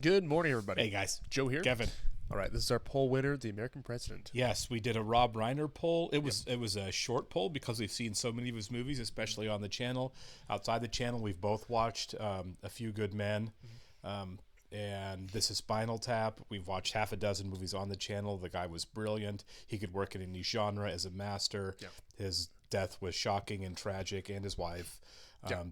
Good morning, everybody. Hey guys, Joe here. Kevin. All right, this is our poll winner, the American President. Yes, we did a Rob Reiner poll. It was a short poll because we've seen so many of his movies, especially on the channel. Outside the channel, we've both watched A Few Good Men, and This is Spinal Tap. We've watched half a dozen movies on the channel. The guy was brilliant. He could work in any genre as a master. Yeah. His death was shocking and tragic, and his wife.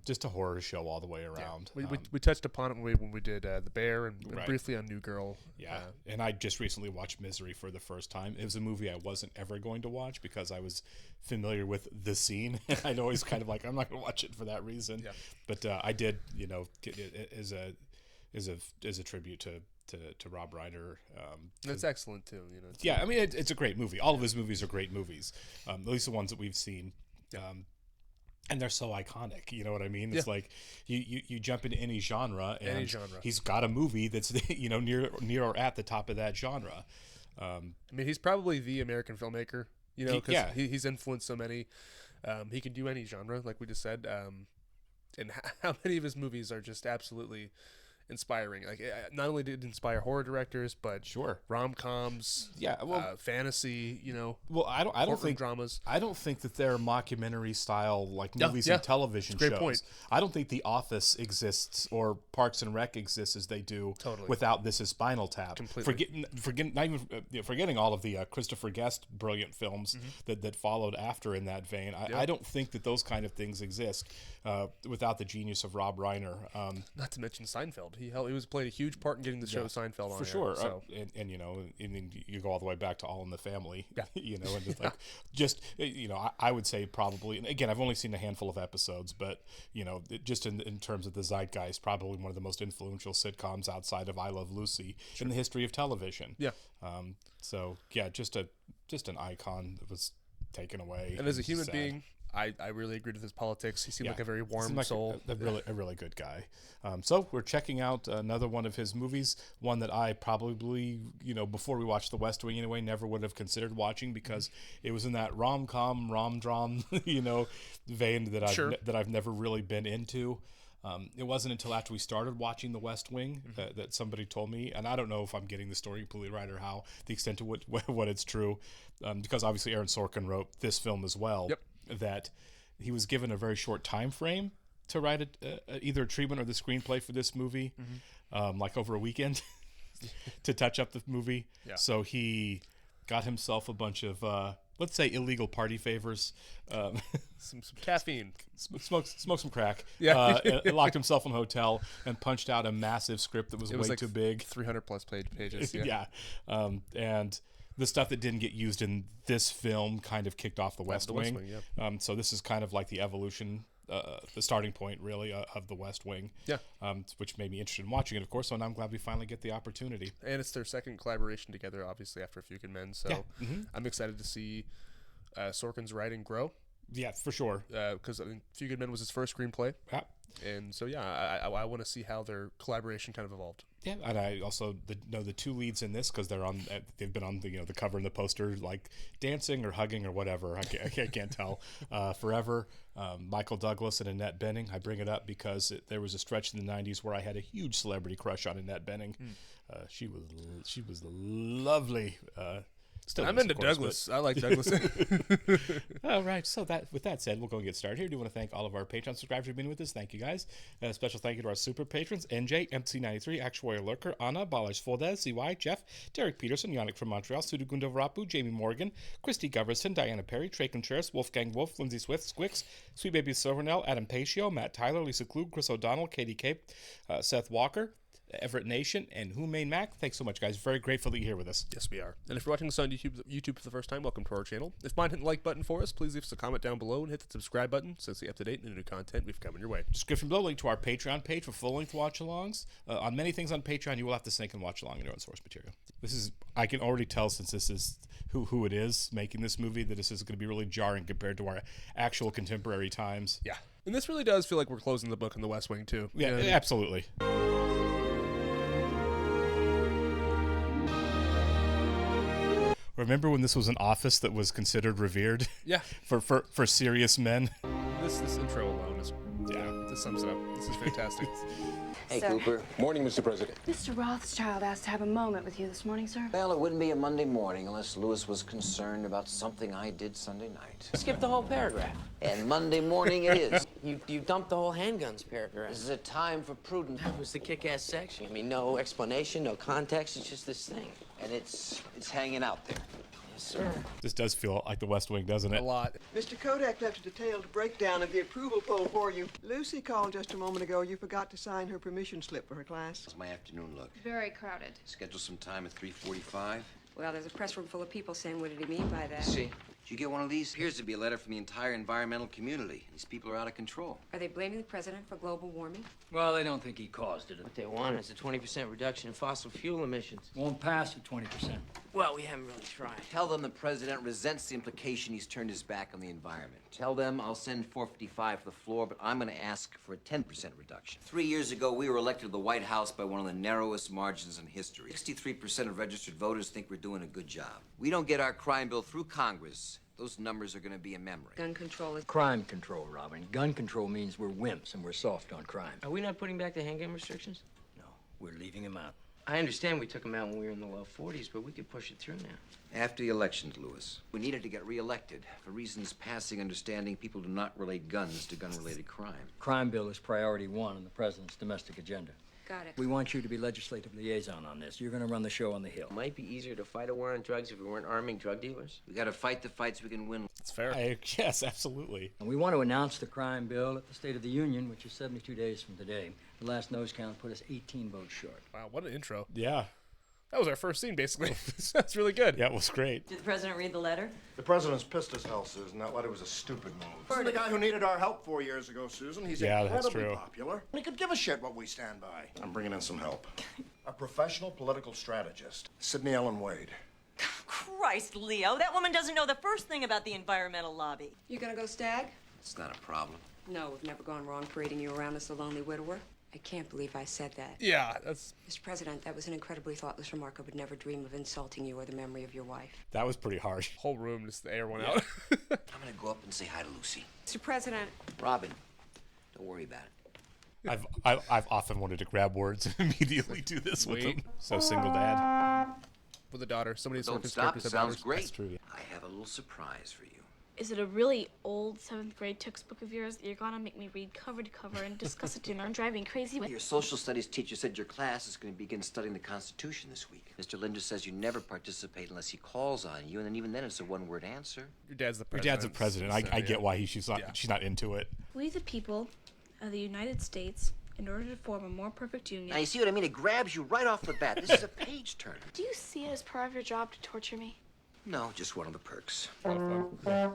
Just a horror show all the way around. Yeah. We touched upon it when we did The Bear and Right. briefly on New Girl. Yeah, and I just recently watched Misery for the first time. It was a movie I wasn't ever going to watch because I was familiar with the scene. I know he's kind of like, I'm not going to watch it for that reason. Yeah. But I did, as a tribute to Rob Reiner. That's excellent too. Yeah, I mean it's a great movie. All of his movies are great movies. At least the ones that we've seen. And they're so iconic, you know what I mean? It's like you jump into any genre, and he's got a movie that's near or at the top of that genre. I mean, he's probably the American filmmaker, because he's influenced so many. He can do any genre, like we just said. And how many of his movies are just absolutely inspiring? Like, not only did it inspire horror directors, but rom-coms, fantasy, Well, I don't think dramas. I don't think that they're mockumentary style like movies and television shows. Great point. I don't think The Office exists or Parks and Rec exists as they do without This is Spinal Tap. Completely. Forgetting all of the Christopher Guest brilliant films that followed after in that vein. I don't think that those kind of things exist without the genius of Rob Reiner. Not to mention Seinfeld. He played a huge part in getting the show Seinfeld on for sure. So. And you go all the way back to All in the Family. Yeah. And it's I would say probably. And again, I've only seen a handful of episodes, but just in terms of the zeitgeist, probably one of the most influential sitcoms outside of I Love Lucy in the history of television. Yeah. Just an icon that was taken away. And as a human being, I really agreed with his politics. He seemed like a very warm soul. A really good guy. So we're checking out another one of his movies, one that I probably, before we watched The West Wing anyway, never would have considered watching because it was in that rom-com, rom-dram, vein that I've never really been into. It wasn't until after we started watching The West Wing that somebody told me, and I don't know if I'm getting the story completely right or how, the extent to what it's true, because obviously Aaron Sorkin wrote this film as well. Yep. That he was given a very short time frame to write either a treatment or the screenplay for this movie, like over a weekend to touch up the movie. Yeah. So he got himself a bunch of, let's say, illegal party favors. Some caffeine. Smoked some crack. Yeah. And locked himself in a hotel and punched out a massive script that was way too big. 300 plus pages. Yeah. And the stuff that didn't get used in this film kind of kicked off The West Wing. So this is kind of like the evolution, the starting point, really, of The West Wing. Yeah. Which made me interested in watching it, of course, and I'm glad we finally get the opportunity. And it's their second collaboration together, obviously, after A Few Good Men. So I'm excited to see Sorkin's writing grow. Yeah, for sure. Because A Few Good Men was his first screenplay. Yeah. And so, I want to see how their collaboration kind of evolved. Yeah, and I also know the two leads in this because they've been on the cover and the poster, like dancing or hugging or whatever. I can't tell. Forever. Michael Douglas and Annette Bening. I bring it up because there was a stretch in the '90s where I had a huge celebrity crush on Annette Bening. She was lovely. I'm into Douglas. I like Douglas. All right. So with that said, we'll go and get started here. I do want to thank all of our Patreon subscribers for being with us. Thank you, guys. A special thank you to our super patrons: NJ, MC93, Actuary Lurker, Anna, Balash Foldez, CY, Jeff, Derek Peterson, Yannick from Montreal, Sudugunda Varapu, Jamie Morgan, Christy Goverson, Diana Perry, Trey Contreras, Wolfgang Wolf, Lindsay Swift, Squix, Sweet Baby Silvernell, Adam Pacio, Matt Tyler, Lisa Klug, Chris O'Donnell, Katie Cape, Seth Walker, Everett Nation, and Humaine Mac. Thanks so much, guys. Very grateful that you're here with us. Yes, we are. And if you're watching this on YouTube for the first time, welcome to our channel. If you mind hitting the like button for us, please leave us a comment down below and hit the subscribe button so stay up to date and new content we've coming your way. Description below, link to our Patreon page for full-length watch-alongs. On many things on Patreon, you will have to sync and watch along in your own source material. I can already tell, since this is who it is making this movie, that this is going to be really jarring compared to our actual contemporary times. Yeah. And this really does feel like we're closing the book on The West Wing, too. Yeah, absolutely. Remember when this was an office that was considered revered? Yeah. For serious men? This intro alone is... Yeah. This sums it up. This is fantastic. Hey, Sir. Cooper. Morning, Mr. President. Mr. Rothschild asked to have a moment with you this morning, sir. Well, it wouldn't be a Monday morning unless Lewis was concerned about something I did Sunday night. Skip the whole paragraph. And Monday morning it is. You dumped the whole handguns paragraph. This is a time for prudence. That was the kick-ass section. I mean, no explanation, no context. It's just this thing. And it's hanging out there. Yes, sir. This does feel like the West Wing, doesn't it? A lot. Mr. Kodak left a detailed breakdown of the approval poll for you. Lucy called just a moment ago. You forgot to sign her permission slip for her class. How's my afternoon look? Very crowded. Schedule some time at 3:45. Well, there's a press room full of people saying, what did he mean by that? See? Did you get one of these? Appears to be a letter from the entire environmental community. These people are out of control. Are they blaming the president for global warming? Well, they don't think he caused it. What they want is a 20% reduction in fossil fuel emissions. Won't pass at 20%. Well, we haven't really tried. Tell them the president resents the implication he's turned his back on the environment. Tell them I'll send 455 to the floor, but I'm going to ask for a 10% reduction. 3 years ago, we were elected to the White House by one of the narrowest margins in history. 63% of registered voters think we're doing a good job. We don't get our crime bill through Congress, those numbers are going to be a memory. Gun control is... Crime control, Robin. Gun control means we're wimps and we're soft on crime. Are we not putting back the handgun restrictions? No, we're leaving him out. I understand we took them out when we were in the low 40s, but we could push it through now. After the elections, Lewis, we needed to get reelected. For reasons passing understanding, people do not relate guns to gun-related crime. Crime bill is priority one on the president's domestic agenda. Got it. We want you to be legislative liaison on this. You're going to run the show on the Hill. It might be easier to fight a war on drugs if we weren't arming drug dealers. We got to fight the fights we can win. It's fair. Yes, absolutely. And we want to announce the crime bill at the State of the Union, which is 72 days from today. The last nose count put us 18 votes short. Wow, what an intro. Yeah. That was our first scene, basically. That's really good. Yeah, it was great. Did the president read the letter? The president's pissed as hell, Susan. That letter was a stupid move. This is the guy who needed our help 4 years ago, Susan. He's that's incredibly true. popular. He could give a shit what we stand by. I'm bringing in some help. A professional political strategist, Sidney Ellen Wade. Christ, Leo, that woman doesn't know the first thing about the environmental lobby. You gonna go stag? It's not a problem. No, we've never gone wrong parading you around as a lonely widower. I can't believe I said that. Yeah, that's... Mr. President, that was an incredibly thoughtless remark. I would never dream of insulting you or the memory of your wife. That was pretty harsh. Whole room, just the air went out. I'm going to go up and say hi to Lucy. Mr. President. Robin, don't worry about it. I've often wanted to grab words and immediately do this with them. So single dad. With a daughter. Somebody's Don't working stop, script it with sounds daughters. great. That's true, yeah. I have a little surprise for you. Is it a really old 7th grade textbook of yours that you're gonna make me read cover to cover and discuss at dinner and drive me crazy with? Your social studies teacher said your class is going to begin studying the Constitution this week. Mr. Linder says you never participate unless he calls on you, and then even then it's a one-word answer. Your dad's the Your president. dad's a president. I get why she's not into it. We the people of the United States, in order to form a more perfect union... Now, you see what I mean? It grabs you right off the bat. This is a page turner. Do you see it as part of your job to torture me? No, just one of the perks. That's funny.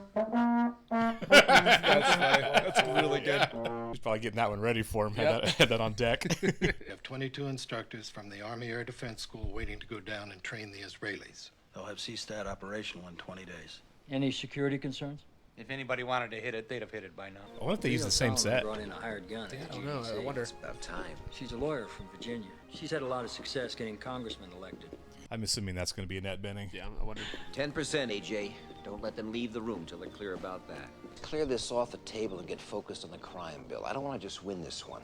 That's really good. He's probably getting that one ready for him. Had that on deck. We have 22 instructors from the Army Air Defense School waiting to go down and train the Israelis. They'll have CSTAT operational in 20 days. Any security concerns? If anybody wanted to hit it, they'd have hit it by now. I wonder if they use the same set. Brought in a hired gun. I don't know. I wonder. It's about time. She's a lawyer from Virginia. She's had a lot of success getting congressmen elected. I'm assuming that's going to be Annette Bening. Yeah, I wonder. 10%, AJ. Don't let them leave the room till they're clear about that. Clear this off the table and get focused on the crime bill. I don't want to just win this one.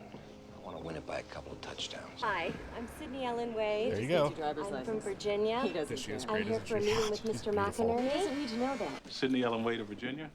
I want to win it by a couple of touchdowns. Hi, I'm Sidney Ellen Wade. There you go. I'm from Virginia. This she is I'm great, here isn't for a she? meeting with Mr. McInerney. He doesn't need to know that. Sidney Ellen Wade of Virginia?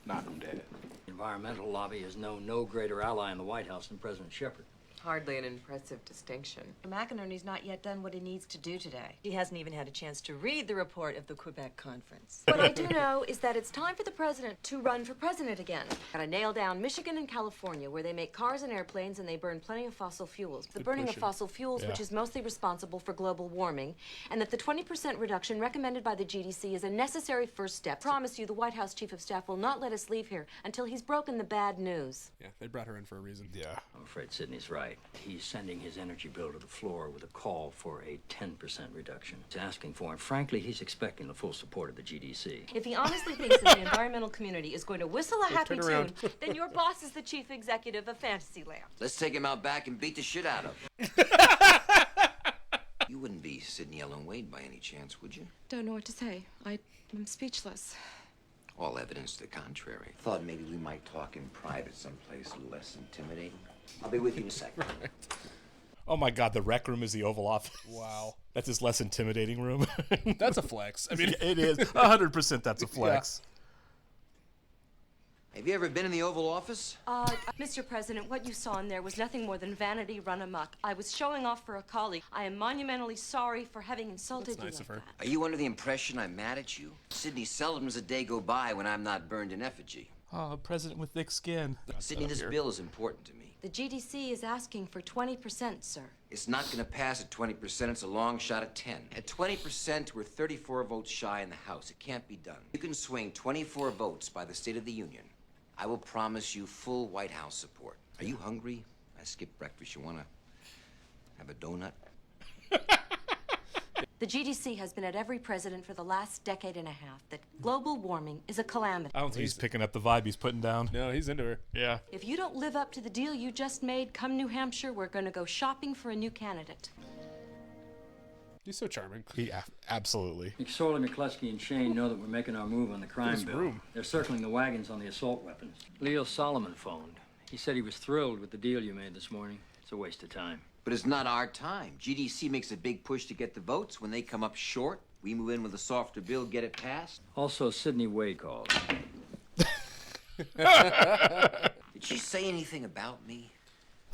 Not him, Dad. The environmental lobby has known no greater ally in the White House than President Shepard. Hardly an impressive distinction. McInerney's not yet done what he needs to do today. He hasn't even had a chance to read the report of the Quebec conference. What I do know is that it's time for the president to run for president again. Gotta nail down Michigan and California, where they make cars and airplanes and they burn plenty of fossil fuels. The burning of fossil fuels, which is mostly responsible for global warming, and that the 20% reduction recommended by the GDC is a necessary first step. Promise you, the White House Chief of Staff will not let us leave here until he's broken the bad news. Yeah, they brought her in for a reason. Yeah. I'm afraid Sidney's right. He's sending his energy bill to the floor with a call for a 10% reduction. He's asking for, and frankly, he's expecting the full support of the GDC. If he honestly thinks that the environmental community is going to whistle a happy turn tune, around. then your boss is the chief executive of Fantasyland. Let's take him out back and beat the shit out of him. You wouldn't be Sidney Ellen Wade by any chance, would you? Don't know what to say. I'm speechless. All evidence to the contrary. Thought maybe we might talk in private someplace a little less intimidating. I'll be with you in a second. Right. Oh my God, the rec room is the Oval Office. Wow. That's his less intimidating room. That's a flex. I mean, it is 100%. That's a flex. Yeah. Have you ever been in the Oval Office? Mr. President, what you saw in there was nothing more than vanity run amok. I was showing off for a colleague. I am monumentally sorry for having insulted you like that. Are you under the impression I'm mad at you? Sydney, seldom does a day go by when I'm not burned in effigy. Oh, president with thick skin. Sydney, this bill is important to me. The GDC is asking for 20%, sir. It's not going to pass at 20%. It's a long shot at 10. At 20%, we're 34 votes shy in the House. It can't be done. You can swing 24 votes by the State of the Union. I will promise you full White House support. Are you hungry? I skipped breakfast. You want to have a donut? The GDC has been at every president for the last decade and a half that global warming is a calamity. I don't think he's picking up the vibe he's putting down. No, he's into her. Yeah. If you don't live up to the deal you just made, come New Hampshire, we're going to go shopping for a new candidate. He's so charming. Absolutely. McSorley, McCluskey, and Shane know that we're making our move on the crime bill. They're circling the wagons on the assault weapons. Leo Solomon phoned. He said he was thrilled with the deal you made this morning. It's a waste of time. But it's not our time. GDC makes a big push to get the votes. When they come up short, we move in with a softer bill, get it passed. Also, Sidney Wade called. Did she say anything about me?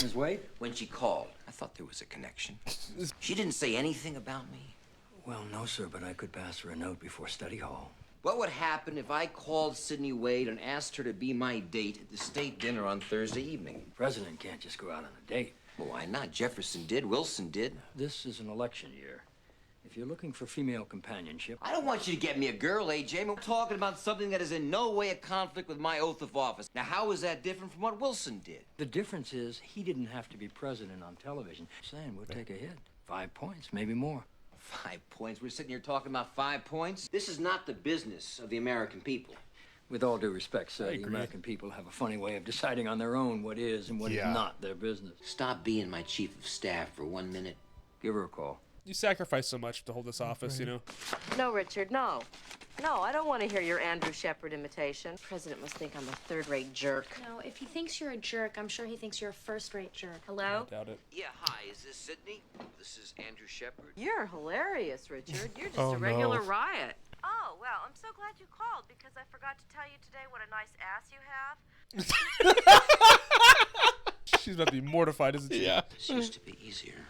Ms. Wade? When she called, I thought there was a connection. She didn't say anything about me. Well, no, sir, but I could pass her a note before study hall. What would happen if I called Sidney Wade and asked her to be my date at the state dinner on Thursday evening? The president can't just go out on a date. Well, why not? Jefferson did. Wilson did. This is an election year. If you're looking for female companionship... I don't want you to get me a girl, A.J. We're talking about something that is in no way a conflict with my oath of office. Now, how is that different from what Wilson did? The difference is he didn't have to be president on television. Saying we'll take a hit. 5 points, maybe more. 5 points? We're sitting here talking about 5 points? This is not the business of the American people. With all due respect, sir, the American people have a funny way of deciding on their own what is and what is not their business. Stop being my chief of staff for 1 minute. Give her a call. You sacrifice so much to hold this office, you know? No, Richard, no. No, I don't want to hear your Andrew Shepard imitation. The president must think I'm a third-rate jerk. No, if he thinks you're a jerk, I'm sure he thinks you're a first-rate jerk. Hello? I doubt it. Yeah, hi, is this Sidney? This is Andrew Shepard. You're hilarious, Richard. You're just Oh, a regular no. riot. Oh, well, I'm so glad you called because I forgot to tell you today what a nice ass you have. She's about to be mortified, isn't she? Yeah. This used to be easier.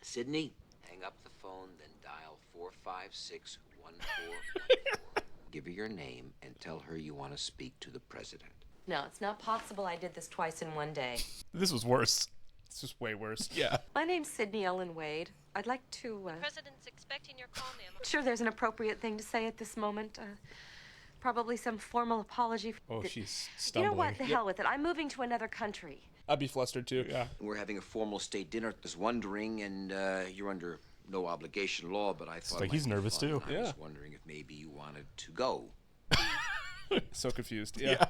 Sydney, hang up the phone, then dial 456-1414. Give her your name and tell her you want to speak to the president. No, it's not possible I did this twice in one day. This was worse. It's just way worse. Yeah. My name's Sydney Ellen Wade. I'd like to, The president's expecting your call, ma'am. Sure there's an appropriate thing to say at this moment. Probably some formal apology. Oh, she's stumbling. You know what? The hell with it. I'm moving to another country. I'd be flustered, too. Yeah. We're having a formal state dinner. I was wondering, and you're under no obligation law, but I thought like it might he's be nervous, fun. too. I Yeah. was wondering if maybe you wanted to go. So confused. Yeah.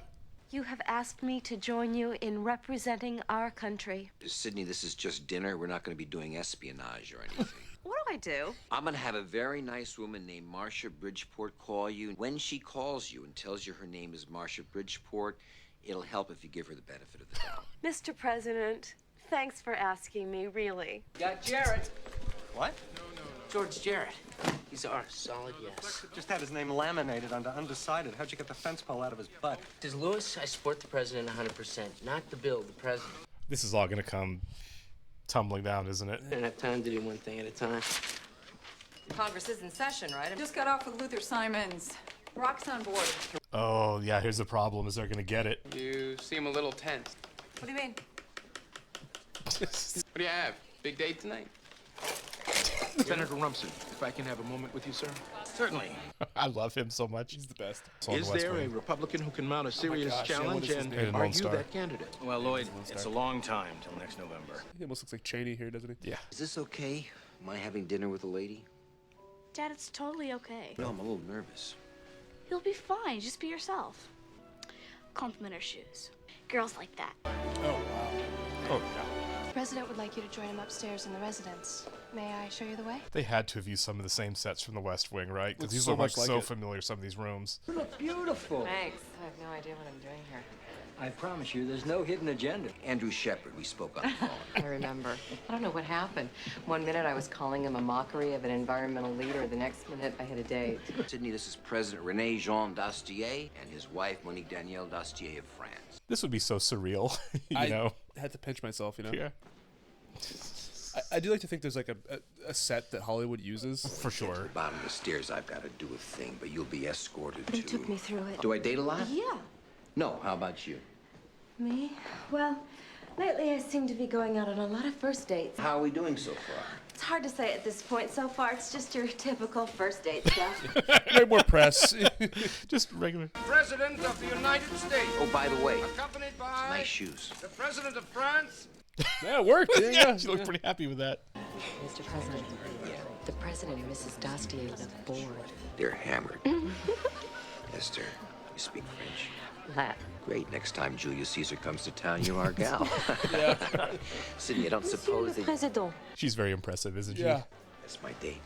You have asked me to join you in representing our country. Sydney, this is just dinner. We're not going to be doing espionage or anything. What do I do? I'm going to have a very nice woman named Marcia Bridgeport call you. When she calls you and tells you her name is Marcia Bridgeport, it'll help if you give her the benefit of the doubt. Mr. President, thanks for asking me, really. Got Jarrett. What? George Jarrett. He's our solid yes. Just had his name laminated onto undecided. How'd you get the fence pole out of his butt? Does Lewis, I support the president 100%. Not the bill, the president. This is all going to come tumbling down, isn't it? I don't have time to do one thing at a time. Congress is in session, right? Just got off with Luther Simons. Rock's on board. Oh, yeah, here's the problem, is they're going to get it. You seem a little tense. What do you mean? What do you have? Big date tonight? Senator Rumson, if I can have a moment with you, sir? Certainly. I love him so much. He's the best. Is there a Republican who can mount a serious gosh, yeah, what challenge is his and name? Lone argue Star. that candidate? Well, Lloyd, it's a long time till next November. He almost looks like Cheney here, doesn't he? Yeah. Is this okay? Am I having dinner with a lady? Dad, it's totally okay. No, I'm a little nervous. You'll be fine. Just be yourself. Compliment her shoes. Girls like that. Oh, wow. Oh, yeah. The president would like you to join him upstairs in the residence. May I show you the way? They had to have used some of the same sets from The West Wing, right? Because Looks these so look much like like so it. familiar, some of these rooms. You look beautiful. Thanks. I have no idea what I'm doing here. I promise you, there's no hidden agenda. Andrew Shepard, we spoke on the phone. I remember. I don't know what happened. One minute I was calling him a mockery of an environmental leader. The next minute I had a date. Sydney, this is President René Jean Dastier and his wife, Monique Danielle Dastier of France. This would be so surreal, you know? I had to pinch myself, you know? Yeah. I do like to think there's like a set that Hollywood uses. For sure. At the bottom of the stairs, I've got to do a thing, but you'll be escorted You to... took me through it. Do I date a lot? Yeah. No, how about you? Me? Well, lately I seem to be going out on a lot of first dates. How are we doing so far? It's hard to say at this point. So far, it's just your typical first date stuff. No more press. Just regular. President of the United States. Oh, by the way, Accompanied by nice shoes. the President of France. Yeah, it worked. Yeah, she looked pretty happy with that. Mr. President, the President and Mrs. Dastier look bored. They're hammered. Esther, you speak French? Latin. Great. Next time Julius Caesar comes to town, you're our gal. Sydney, I don't Monsieur suppose le that... Président. She's very impressive, isn't she? Yeah. That's my date.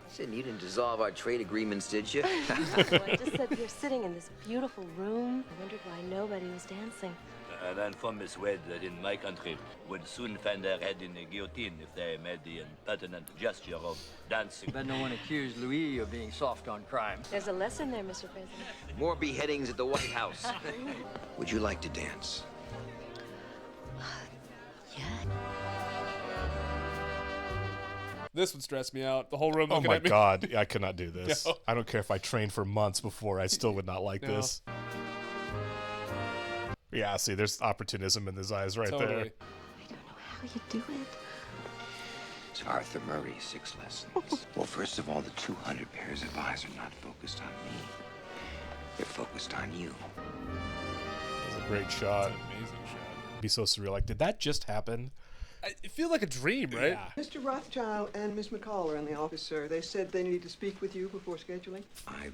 Sydney, you didn't dissolve our trade agreements, did you? Well, I just said you're sitting in this beautiful room. I wondered why nobody was dancing. I informed Miss Wade that in my country would soon find their head in the guillotine if they made the impertinent gesture of dancing. Bet no one accused Louis of being soft on crime. There's a lesson there, Mr. President. More beheadings at the White House. Would you like to dance? This would stress me out. The whole room Oh looking my at me. God, I could not do this. No. I don't care if I trained for months before, I still would not like No. this. Yeah, see, there's opportunism in his eyes right Totally. there. I don't know how you do it. It's Arthur Murray, 6 lessons. Well, first of all, the 200 pairs of eyes are not focused on me. They're focused on you. It's a great shot. Amazing shot. It'd be so surreal. Like, did that just happen? It feels like a dream, right? Yeah. Mr. Rothschild and Miss McCall are in the office, sir. They said they need to speak with you before scheduling. I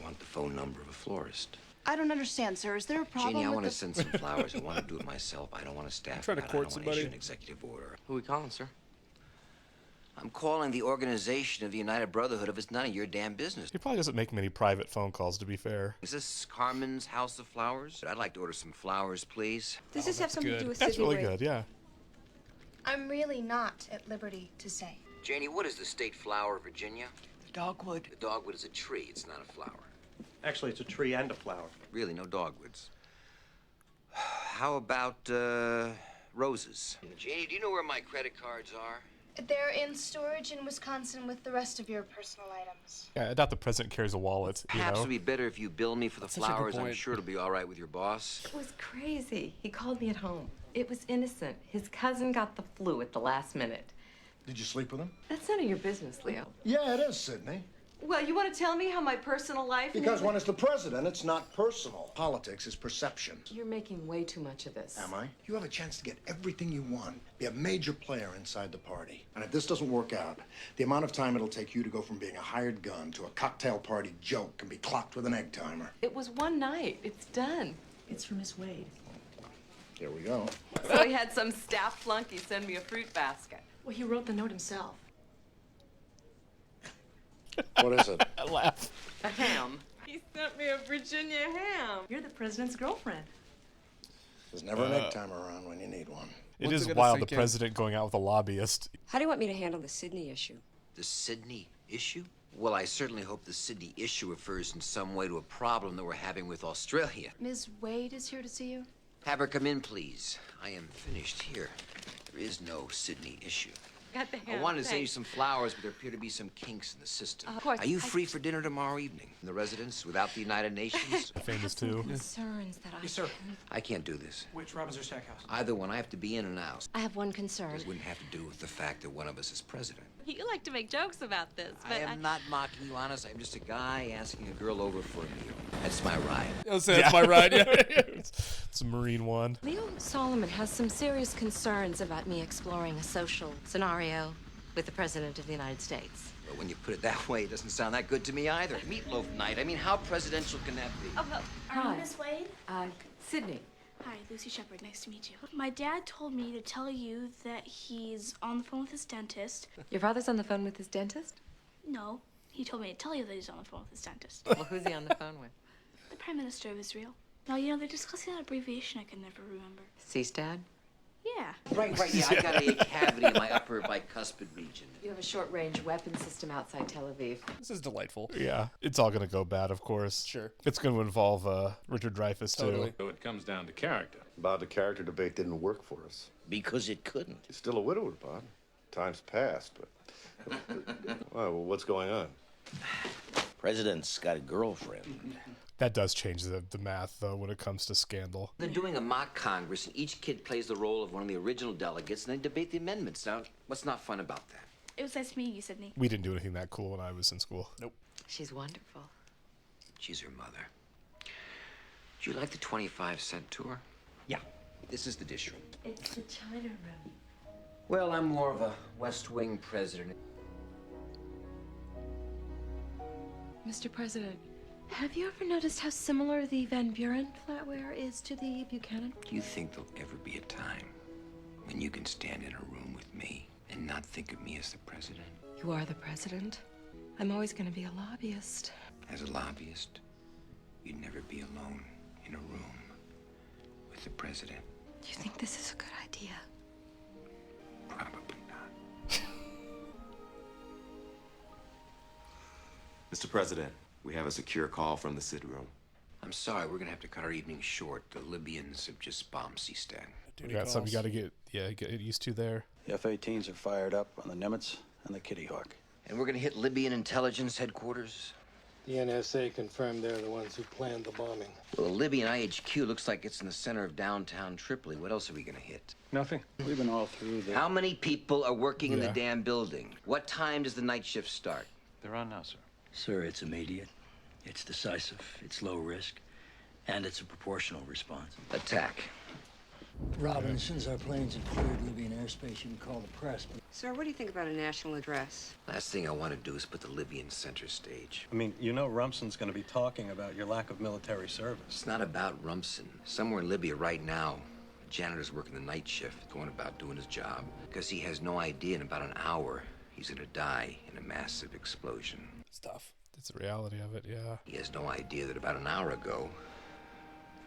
want the phone number of a florist. I don't understand, sir. Is there a problem Jeannie, I with want to the... send some flowers. I want to do it myself. I don't want to staff. Trying to it. court I don't somebody. want to issue an executive order. Who we calling, sir? I'm calling the Organization of the United Brotherhood if it's none of your damn business. He probably doesn't make many private phone calls, to be fair. Is this Carmen's House of Flowers? I'd like to order some flowers, please. Does this have something to do with That's Sydney really Wade? good, yeah. I'm really not at liberty to say. Janie, what is the state flower of Virginia? The dogwood. The dogwood is a tree. It's not a flower. Actually, it's a tree and a flower. Really, no dogwoods. How about roses? Janie, do you know where my credit cards are? They're in storage in Wisconsin with the rest of your personal items. Yeah, I doubt the president carries a wallet, you Perhaps know? it'd be better if you bill me for the That's such a good flowers. I'm point. sure it'll be all right with your boss. It was crazy. He called me at home. It was innocent. His cousin got the flu at the last minute. Did you sleep with him? That's none of your business, Leo. Yeah, it is, Sydney. Well, you want to tell me how my personal life... Because when it's the president, it's not personal. Politics is perception. You're making way too much of this. Am I? You have a chance to get everything you want. Be a major player inside the party. And if this doesn't work out, the amount of time it'll take you to go from being a hired gun to a cocktail party joke can be clocked with an egg timer. It was one night. It's done. It's for Miss Wade. Here we go. So he had some staff flunky send me a fruit basket. Well, he wrote the note himself. What is it? I laugh. A ham. He sent me a Virginia ham. You're the president's girlfriend. There's never an egg timer around when you need one. It What's is it gonna wild, the sink in? president going out with a lobbyist. How do you want me to handle the Sydney issue? The Sydney issue? Well, I certainly hope the Sydney issue refers in some way to a problem that we're having with Australia. Ms. Wade is here to see you. Have her come in, please. I am finished here. There is no Sydney issue. Got the ham. I wanted to send you Thanks. some flowers, but there appear to be some kinks in the system. Of course, Are you I- free for dinner tomorrow evening in the residence without the United Nations? Famous Some too. concerns that I Yes, sir. I can't do this. Which Robinson Stackhouse? Either one, I have to be in and out. I have one concern. This wouldn't have to do with the fact that one of us is president. You like to make jokes about this, I am not mocking you, honest. I'm just a guy asking a girl over for a meal. That's my ride. That's my ride. Yeah. It's a Marine one. Leo Solomon has some serious concerns about me exploring a social scenario with the President of the United States. But when you put it that way, it doesn't sound that good to me either. Meatloaf night. I mean, how presidential can that be? Are you Miss Wade? Sydney. Hi, Lucy Shepard. Nice to meet you. My dad told me to tell you that he's on the phone with his dentist. Your father's on the phone with his dentist? No, he told me to tell you that he's on the phone with his dentist. Well, who's he on the phone with? The Prime Minister of Israel. Now, you know, they're discussing that abbreviation I can never remember. CSTAD? Yeah. Right, yeah, I got a cavity in my upper bicuspid region. You have a short-range weapon system outside Tel Aviv. This is delightful. Yeah, it's all gonna go bad, of course. Sure. It's gonna involve Richard Dreyfuss Totally. too. So it comes down to character. Bob, the character debate didn't work for us. Because it couldn't. You're still a widower, Bob. Time's passed, but... well, what's going on? President's got a girlfriend. That does change the math, though, when it comes to scandal. They're doing a mock Congress, and each kid plays the role of one of the original delegates, and they debate the amendments. Now, what's not fun about that? It was nice meeting you, Sydney. We didn't do anything that cool when I was in school. Nope. She's wonderful. She's her mother. Do you like the 25-cent tour? Yeah. This is the dish room. It's the China room. Well, I'm more of a West Wing president. Mr. President, have you ever noticed how similar the Van Buren flatware is to the Buchanan? Do you think there'll ever be a time when you can stand in a room with me and not think of me as the president? You are the president. I'm always going to be a lobbyist. As a lobbyist, you'd never be alone in a room with the president. Do you think this is a good idea? Probably not. Mr. President, we have a secure call from the city room. I'm sorry, we're gonna have to cut our evening short. The Libyans have just bombed Seastan. We got something you got to get used to there. The F-18s are fired up on the Nimitz and the Kitty Hawk. And we're gonna hit Libyan intelligence headquarters. The NSA confirmed they're the ones who planned the bombing. Well, the Libyan IHQ looks like it's in the center of downtown Tripoli. What else are we gonna hit? Nothing. We've been all through the... How many people are working in the damn building? What time does the night shift start? They're on now, sir. Sir, it's immediate, it's decisive, it's low risk, and it's a proportional response. Attack. Robin, as soon as our planes have cleared Libyan airspace, you can call the press. But Sir, what do you think about a national address? Last thing I want to do is put the Libyans center stage. I mean, you know Rumson's going to be talking about your lack of military service. It's not about Rumson. Somewhere in Libya right now, a janitor's working the night shift, going about doing his job. Because he has no idea in about an hour he's gonna die in a massive explosion. Stuff. That's the reality of it, yeah. He has no idea that about an hour ago,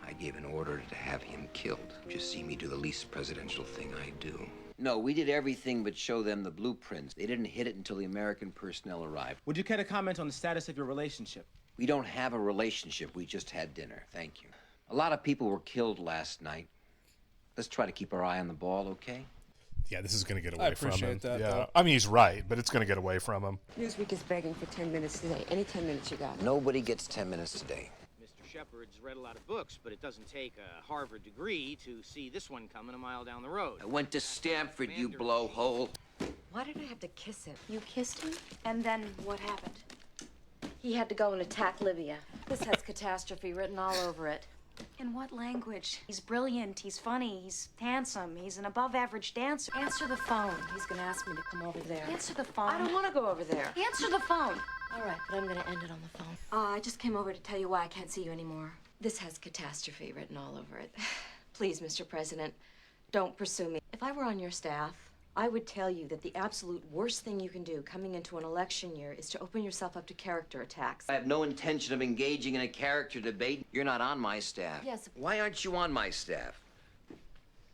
I gave an order to have him killed. Just see me do the least presidential thing I do. No, we did everything but show them the blueprints. They didn't hit it until the American personnel arrived. Would you care to comment on the status of your relationship? We don't have a relationship. We just had dinner. Thank you. A lot of people were killed last night. Let's try to keep our eye on the ball, okay? Yeah, this is going to get away from him. appreciate that, yeah, though. I mean, he's right, but it's going to get away from him. Newsweek is begging for 10 minutes today. Any 10 minutes you got? Nobody gets 10 minutes today. Mr. Shepard's read a lot of books, but it doesn't take a Harvard degree to see this one coming a mile down the road. I went to Stanford, you blowhole. Why did I have to kiss him? You kissed him? And then what happened? He had to go and attack Libya. This has catastrophe written all over it. In what language? He's brilliant, he's funny, he's handsome, he's an above-average dancer. Answer the phone. He's gonna ask me to come over there. Answer the phone. I don't want to go over there. Answer the phone. All right, but I'm gonna end it on the phone. I just came over to tell you why I can't see you anymore. This has catastrophe written all over it. Please, Mr. President, don't pursue me. If I were on your staff, I would tell you that the absolute worst thing you can do coming into an election year is to open yourself up to character attacks. I have no intention of engaging in a character debate. You're not on my staff. Yes. Why aren't you on my staff?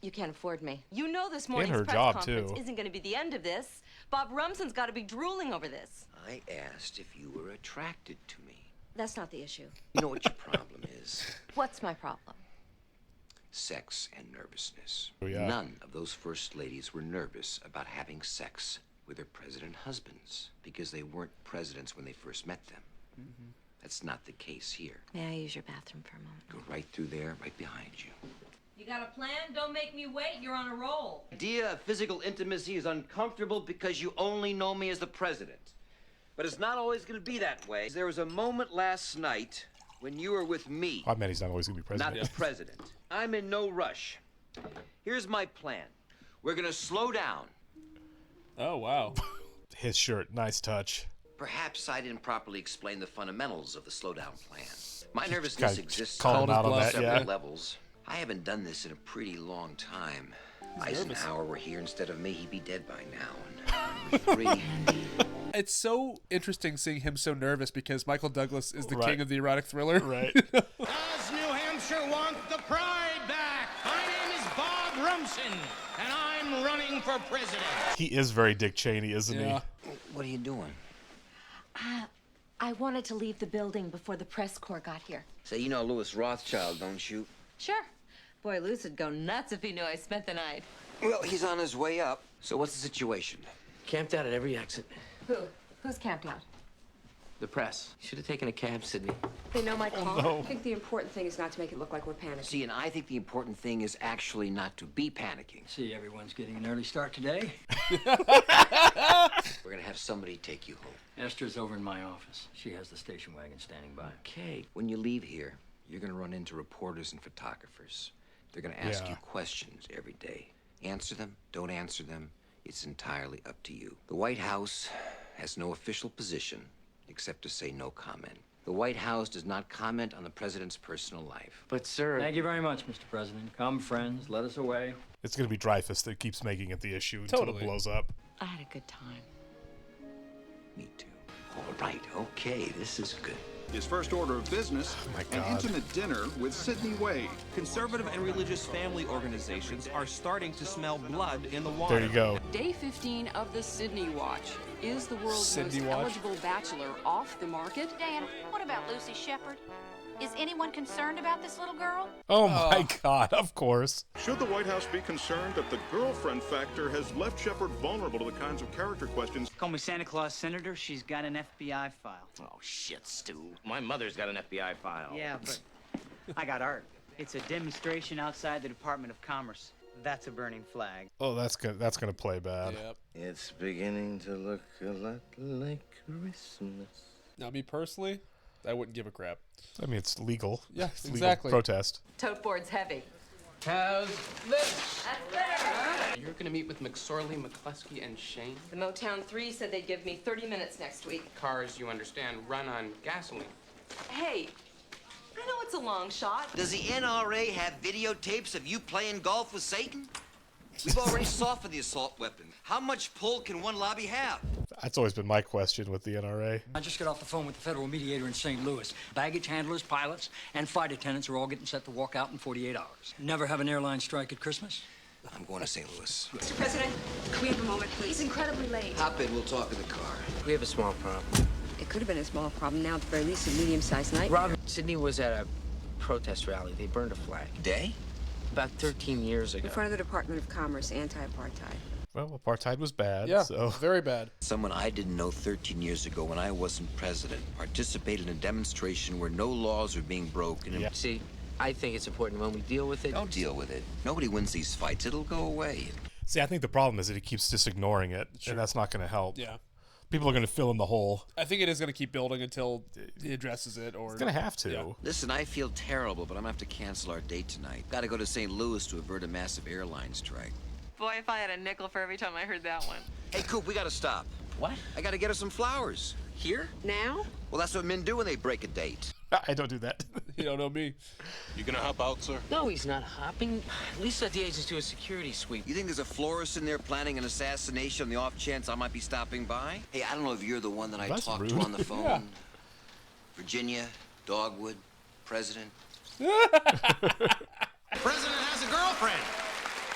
You can't afford me. You know this morning's her press job, conference too. isn't going to be the end of this. Bob Rumson's got to be drooling over this. I asked if you were attracted to me. That's not the issue. You know what your problem is? What's my problem? Sex and nervousness. Oh, yeah. None of those first ladies were nervous about having sex with their president husbands because they weren't presidents when they first met them. Mm-hmm. That's not the case here. May I use your bathroom for a moment? Go right through there, right behind you. You got a plan? Don't make me wait. You're on a roll. The idea of physical intimacy is uncomfortable because you only know me as the president. But it's not always going to be that way. There was a moment last night when you were with me. I mean, he's not always going to be president. Not the president. I'm in no rush. Here's my plan. We're going to slow down. Oh, wow. His shirt, nice touch. Perhaps I didn't properly explain the fundamentals of the slowdown plan. My nervousness Kinda exists calling on out on that, several yeah. levels. I haven't done this in a pretty long time. Eisenhower were here instead of me, he'd be dead by now. And number 3... It's so interesting seeing him so nervous because Michael Douglas is the king of the erotic thriller. Right. Does New Hampshire want the pride back? My name is Bob Rumson, and I'm running for president. He is very Dick Cheney, isn't he? What are you doing? I wanted to leave the building before the press corps got here. Say, you know Louis Rothschild, don't you? Sure. Boy, Luce would go nuts if he knew I spent the night. Well, he's on his way up. So what's the situation? Camped out at every exit. Who? Who's camped out? The press. Should have taken a cab, Sydney. They know my call. no. I think the important thing is not to make it look like we're panicking. See, and I think the important thing is actually not to be panicking. See, everyone's getting an early start today. We're gonna have somebody take you home. Esther's over in my office. She has the station wagon standing by. Okay. When you leave here, you're gonna run into reporters and photographers. They're gonna ask you questions every day. Answer them, don't answer them. It's entirely up to you. The White House has no official position except to say no comment. The White House does not comment on the president's personal life. But, sir... Thank you very much, Mr. President. Come, friends, let us away. It's going to be Dreyfus that keeps making it the issue until it blows up. I had a good time. Me too. All right, okay, this is good. His first order of business, an intimate dinner with Sidney Wade. Conservative and religious family organizations are starting to smell blood in the water. There you go. Day 15 of the Sydney Watch. Is the world's most eligible bachelor off the market? Dan, what about Lucy Shepard? Is anyone concerned about this little girl? Oh my God, of course. Should the White House be concerned that the girlfriend factor has left Shepard vulnerable to the kinds of character questions? Call me Santa Claus Senator. She's got an FBI file. Oh, shit, Stu. My mother's got an FBI file. Yeah, but I got art. It's a demonstration outside the Department of Commerce. That's a burning flag. Oh, that's good. That's gonna play bad. Yep. It's beginning to look a lot like Christmas. Now, me personally, I wouldn't give a crap. I mean, it's legal. Yeah, it's exactly. Legal protest. Tote board's heavy. How's this? That's better. You're gonna meet with McSorley, McCluskey, and Shane. The Motown 3 said they'd give me 30 minutes next week. Cars, you understand, run on gasoline. Hey, I know it's a long shot. Does the NRA have videotapes of you playing golf with Satan? We've already softened the assault weapon. How much pull can one lobby have? That's always been my question with the NRA. I just got off the phone with the federal mediator in St. Louis. Baggage handlers, pilots, and flight attendants are all getting set to walk out in 48 hours. Never have an airline strike at Christmas? I'm going to St. Louis. Mr. President, can we have a moment, please? He's incredibly late. Hop in, we'll talk in the car. We have a small problem. It could have been a small problem. Now, at the very least, a medium-sized nightmare. Robin, Sydney was at a protest rally. They burned a flag. Day? About 13 years ago. In front of the Department of Commerce, anti-apartheid. Well, apartheid was bad. Yeah, so. very bad. Someone I didn't know 13 years ago when I wasn't president participated in a demonstration where no laws were being broken. Yeah. See, I think it's important when we deal with it. Don't deal with it. Nobody wins these fights. It'll go away. See, I think the problem is that he keeps just ignoring it, and that's not going to help. Yeah. People are going to fill in the hole. I think it is going to keep building until he addresses it. Or it's going to have to. Yeah. Listen, I feel terrible, but I'm going to have to cancel our date tonight. Got to go to St. Louis to avert a massive airline strike. Boy, if I had a nickel for every time I heard that one. Hey, Coop, we got to stop. What? I got to get her some flowers. Here? Now? Well, that's what men do when they break a date. I don't do that. You don't know me. You gonna hop out, sir? No, he's not hopping. At least let the agents do a security sweep. You think there's a florist in there planning an assassination on the off chance I might be stopping by? Hey, I don't know if you're the one that I talked to on the phone. Yeah. Virginia, Dogwood, President. The president has a girlfriend.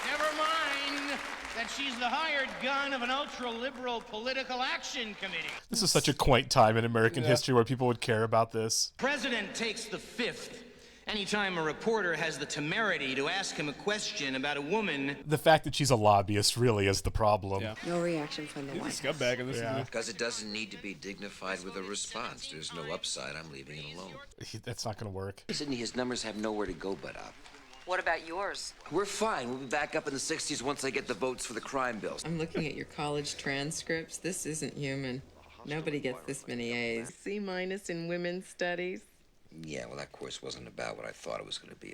Never mind that she's the hired gun of an ultra-liberal political action committee. This is such a quaint time in American history where people would care about this. President takes the fifth anytime a reporter has the temerity to ask him a question about a woman. The fact that she's a lobbyist really is the problem. Yeah. No reaction from the White He's a scumbag in this. Yeah. Because it doesn't need to be dignified with a response. There's no upside. I'm leaving it alone. That's not going to work. Sydney, his numbers have nowhere to go but up. What about yours? We're fine. We'll be back up in the 60s once I get the votes for the crime bills. I'm looking at your college transcripts. This isn't human. Nobody gets this many A's. C- in women's studies. Yeah, well, that course wasn't about what I thought it was going to be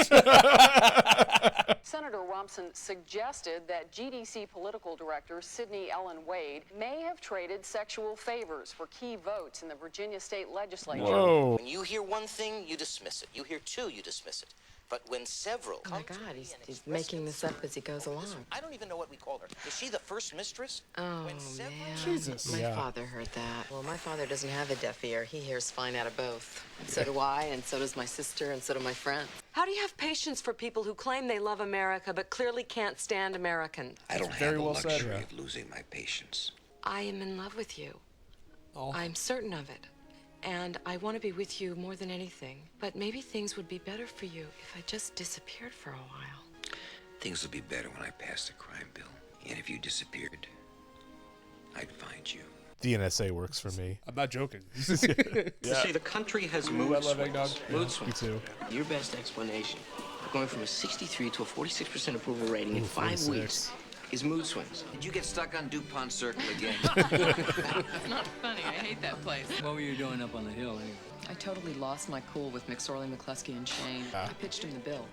about. Senator Rumson suggested that GDC political director Sidney Ellen Wade may have traded sexual favors for key votes in the Virginia state legislature. Whoa. When you hear one thing, you dismiss it. You hear two, you dismiss it. But when several... Oh, my God, he's making this up as he goes along. I don't even know what we call her. Is she the first mistress? Oh, man. Jesus. My father heard that. Well, my father doesn't have a deaf ear. He hears fine out of both. So do I, and so does my sister, and so do my friends. How do you have patience for people who claim they love America but clearly can't stand Americans? I don't have the luxury of losing my patience. I am in love with you. Oh. I'm certain of it. And I want to be with you more than anything. But maybe things would be better for you if I just disappeared for a while. Things would be better when I passed the crime bill. And if you disappeared, I'd find you. The NSA works for me. I'm not joking. You see, the country has mood swings. Mood swings. Me too. Your best explanation for going from a 63 to a 46% approval rating in 5 weeks is mood swings. Did you get stuck on DuPont Circle again? It's not funny. I hate that place. What were you doing up on the hill anyway? I totally lost my cool with McSorley, McCluskey, and Shane. I pitched him the bill.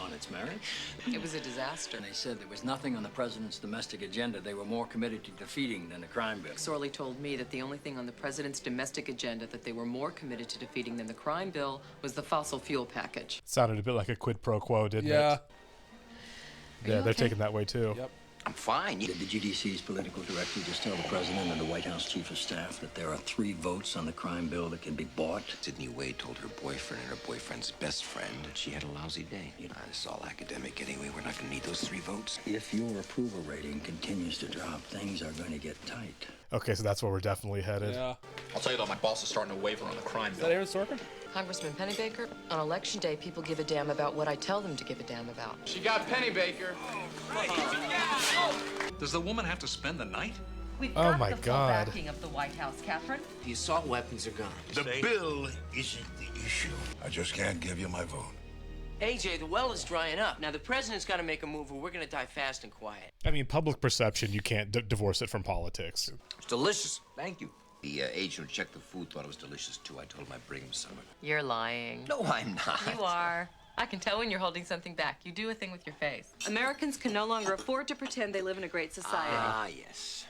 On its merits? It was a disaster. And they said there was nothing on the president's domestic agenda they were more committed to defeating than the crime bill. McSorley told me that the only thing on the president's domestic agenda that they were more committed to defeating than the crime bill was the fossil fuel package. Sounded a bit like a quid pro quo, didn't it? Are Yeah, you they're okay? taking that way too. Yep. I'm fine. Did the GDC's political director just tell the president and the White House chief of staff that there are 3 votes on the crime bill that can be bought? Sidney Wade told her boyfriend and her boyfriend's best friend that she had a lousy day. This is all academic anyway. We're not going to need those 3 votes. If your approval rating continues to drop, things are going to get tight. Okay, so that's where we're definitely headed. Yeah. I'll tell you though, my boss is starting to waver on the crime Is bill. that Aaron Sorkin? Congressman Pennybaker, on Election Day, people give a damn about what I tell them to give a damn about. She got Pennybaker. Does the woman have to spend the night? We've Oh got my the full God. backing of the White House, Catherine. The assault weapons are gone. The bill isn't the issue. I just can't give you my vote. AJ, the well is drying up. Now, the president's got to make a move or we're going to die fast and quiet. I mean, public perception, you can't divorce it from politics. It's delicious. Thank you. The agent who checked the food thought it was delicious, too. I told him I'd bring him some. You're lying. No, I'm not. You are. I can tell when you're holding something back. You do a thing with your face. Americans can no longer afford to pretend they live in a great society. Ah, yes.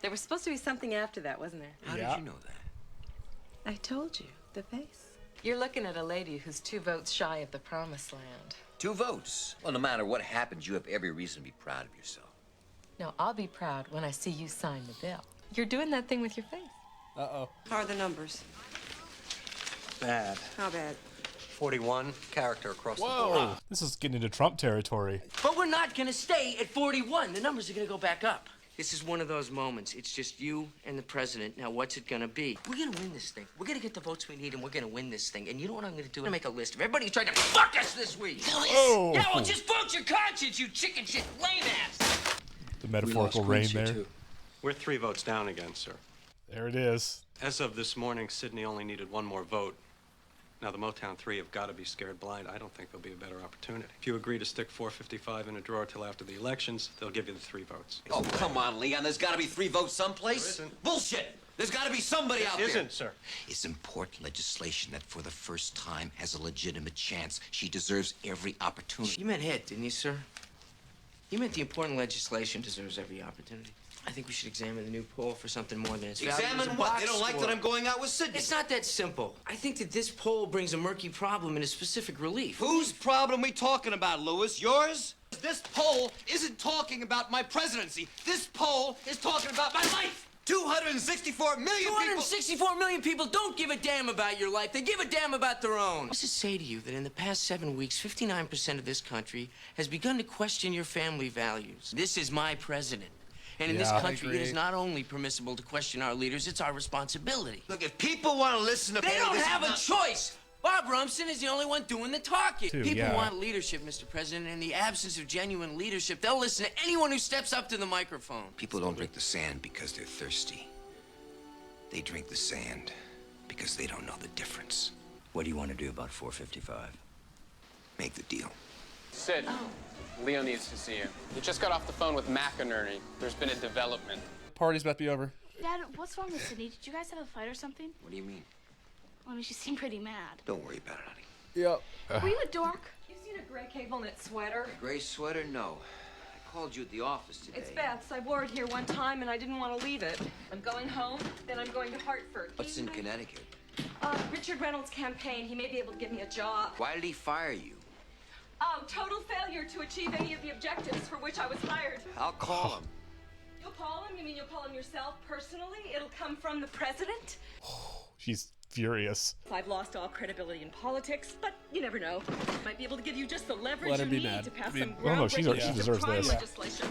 There was supposed to be something after that, wasn't there? How did you know that? I told you. The face. You're looking at a lady who's 2 votes shy of the promised land. 2 votes. Well, no matter what happens, you have every reason to be proud of yourself. No, I'll be proud when I see you sign the bill. You're doing that thing with your face. Uh-oh. How are the numbers? Bad. How bad? 41, character across the board. Whoa, this is getting into Trump territory. But we're not going to stay at 41. The numbers are going to go back up. This is one of those moments. It's just you and the president. Now, what's it going to be? We're going to win this thing. We're going to get the votes we need, and we're going to win this thing. And you know what I'm going to do? I'm going to make a list of everybody who tried to fuck us this week. Oh. Yeah, well, just vote your conscience, you chicken shit lame ass. The metaphorical rain there. Too. We're 3 votes down again, sir. There it is. As of this morning, Sidney only needed 1 more vote. Now, the Motown 3 have got to be scared blind. I don't think there'll be a better opportunity. If you agree to stick 455 in a drawer till after the elections, they'll give you the 3 votes. Oh, come on, Leon. There's got to be 3 votes someplace. There isn't. Bullshit. There's got to be somebody out there. Isn't, sir. It's important legislation that for the first time has a legitimate chance. She deserves every opportunity. You meant hit, didn't you, sir? You meant the important legislation deserves every opportunity. I think we should examine the new poll for something more than its value as a Examine what? box They don't like score. that I'm going out with Sidney. It's not that simple. I think that this poll brings a murky problem into specific relief. Whose problem we talking about, Lewis? Yours? This poll isn't talking about my presidency. This poll is talking about my life. 264 million people. 264 million people don't give a damn about your life. They give a damn about their own. What's it say to you that in the past 7 weeks, 59% of this country has begun to question your family values? This is my president. And in this country, it is not only permissible to question our leaders, it's our responsibility. Look, if people want to listen to They don't have a choice. Bob Rumson is the only one doing the talking. People want leadership, Mr. President. In the absence of genuine leadership, they'll listen to anyone who steps up to the microphone. People don't drink the sand because they're thirsty. They drink the sand because they don't know the difference. What do you want to do about 455? Make the deal. Sid, Leo needs to see you. He just got off the phone with McInerney. There's been a development. Party's about to be over. Dad, what's wrong with Sydney? Did you guys have a fight or something? What do you mean? I mean, she seemed pretty mad. Don't worry about it, honey. Yep. Were you a dork? You've seen a gray cable knit sweater? Gray sweater? No. I called you at the office today. It's Beth's. I wore it here one time and I didn't want to leave it. I'm going home, then I'm going to Hartford. What's in Connecticut? Richard Reynolds' campaign. He may be able to give me a job. Why did he fire you? Total failure to achieve any of the objectives for which I was hired. I'll call him. You'll call him? You mean you'll call him yourself personally? It'll come from the president? She's furious. I've lost all credibility in politics, but you never know. Might be able to give you just the leverage Let her you be need mad. to pass I mean, some well, no, groundbreaking she deserves crime this. legislation.